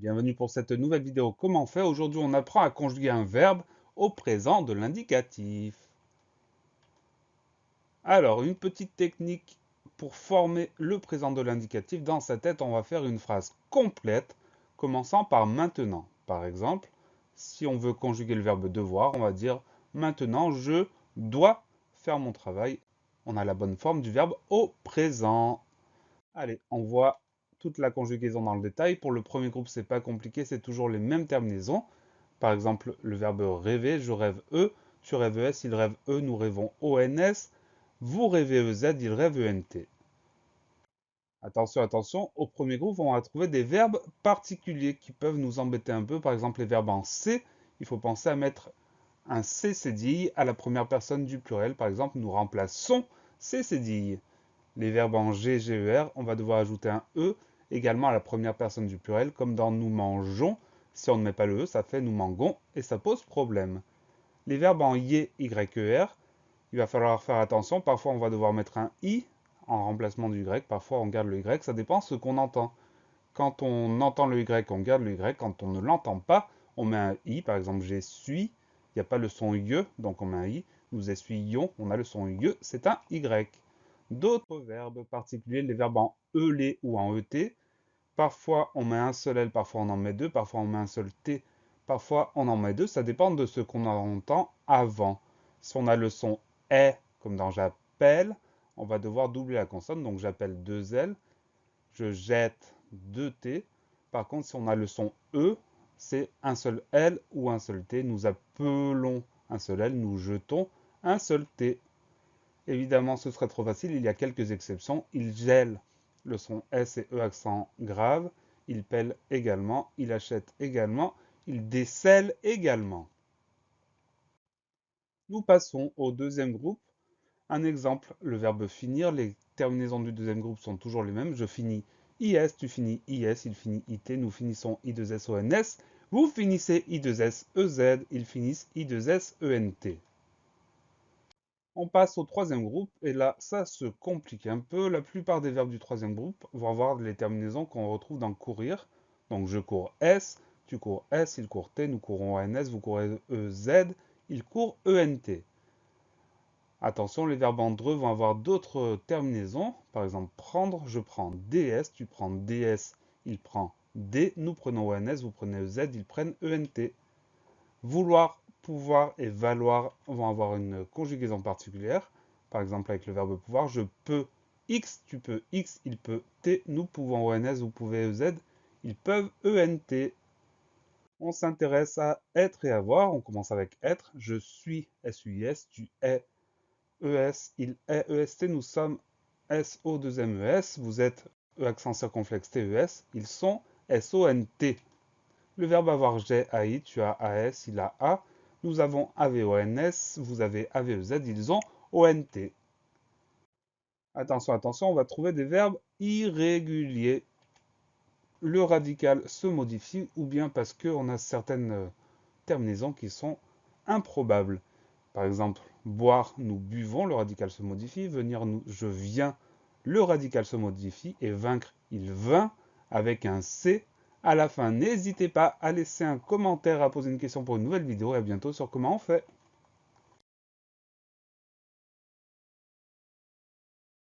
Bienvenue pour cette nouvelle vidéo. Comment on fait? Aujourd'hui, on apprend à conjuguer un verbe au présent de l'indicatif. Alors, une petite technique pour former le présent de l'indicatif. Dans sa tête, on va faire une phrase complète, commençant par maintenant. Par exemple, si on veut conjuguer le verbe devoir, on va dire maintenant, je dois faire mon travail. On a la bonne forme du verbe au présent. Allez, on voit toute la conjugaison dans le détail. Pour le premier groupe, c'est pas compliqué, c'est toujours les mêmes terminaisons. Par exemple, le verbe rêver, je rêve E, tu rêves S, il rêve E, nous rêvons ONS, vous rêvez EZ, il rêve ENT. Attention, attention, au premier groupe, on va trouver des verbes particuliers qui peuvent nous embêter un peu. Par exemple, les verbes en C, il faut penser à mettre un C cédille à la première personne du pluriel. Par exemple, nous remplaçons C cédille. Les verbes en G, GER, on va devoir ajouter un E également à la première personne du pluriel, comme dans nous mangeons. Si on ne met pas le E, ça fait nous mangons et ça pose problème. Les verbes en YE, YER, il va falloir faire attention. Parfois, on va devoir mettre un I en remplacement du Y. Parfois, on garde le Y. Ça dépend de ce qu'on entend. Quand on entend le Y, on garde le Y. Quand on ne l'entend pas, on met un I. Par exemple, j'essuie. Il n'y a pas le son YE, donc on met un I. Nous essuyons, on a le son YE, c'est un Y. D'autres verbes particuliers, les verbes en ELé ou en ET. Parfois, on met un seul L, parfois on en met deux, parfois on met un seul T, parfois on en met deux. Ça dépend de ce qu'on entend avant. Si on a le son E, comme dans j'appelle, on va devoir doubler la consonne. Donc j'appelle deux L, je jette deux T. Par contre, si on a le son E, c'est un seul L ou un seul T. Nous appelons un seul L, nous jetons un seul T. Évidemment, ce serait trop facile, il y a quelques exceptions. Il gèle, le son S et E accent grave. Il pèle également, il achète également, il décèle également. Nous passons au deuxième groupe. Un exemple, le verbe finir. Les terminaisons du deuxième groupe sont toujours les mêmes. Je finis IS, tu finis IS, il finit IT, nous finissons I2SONS. Vous finissez I2SEZ, ils finissent I2SENT. On passe au troisième groupe, et là, ça se complique un peu. La plupart des verbes du troisième groupe vont avoir les terminaisons qu'on retrouve dans courir. Donc, je cours S, tu cours S, il court T, nous courons ONS, vous courez EZ, il court ENT. Attention, les verbes en dreux vont avoir d'autres terminaisons. Par exemple, prendre, je prends DS, tu prends DS, il prend D, nous prenons ONS, vous prenez EZ, ils prennent ENT. Vouloir, pouvoir et valoir vont avoir une conjugaison particulière. Par exemple, avec le verbe pouvoir, je peux X, tu peux X, il peut T, nous pouvons ONS, vous pouvez EZ, ils peuvent ENT. On s'intéresse à être et avoir. On commence avec être. Je suis SUIS, tu es ES, il est EST, nous sommes SO2MES, vous êtes E accent circonflexe TES, ils sont SONT. Le verbe avoir j'ai AI, tu as AS, il a A. Nous avons AVONS, vous avez AVEZ, ils ont ONT. Attention, attention, on va trouver des verbes irréguliers. Le radical se modifie ou bien parce qu'on a certaines terminaisons qui sont improbables. Par exemple, boire, nous buvons, le radical se modifie. Venir, nous, je viens, le radical se modifie. Et vaincre, il vint, avec un C à la fin. N'hésitez pas à laisser un commentaire, à poser une question pour une nouvelle vidéo. Et à bientôt sur Comment on fait.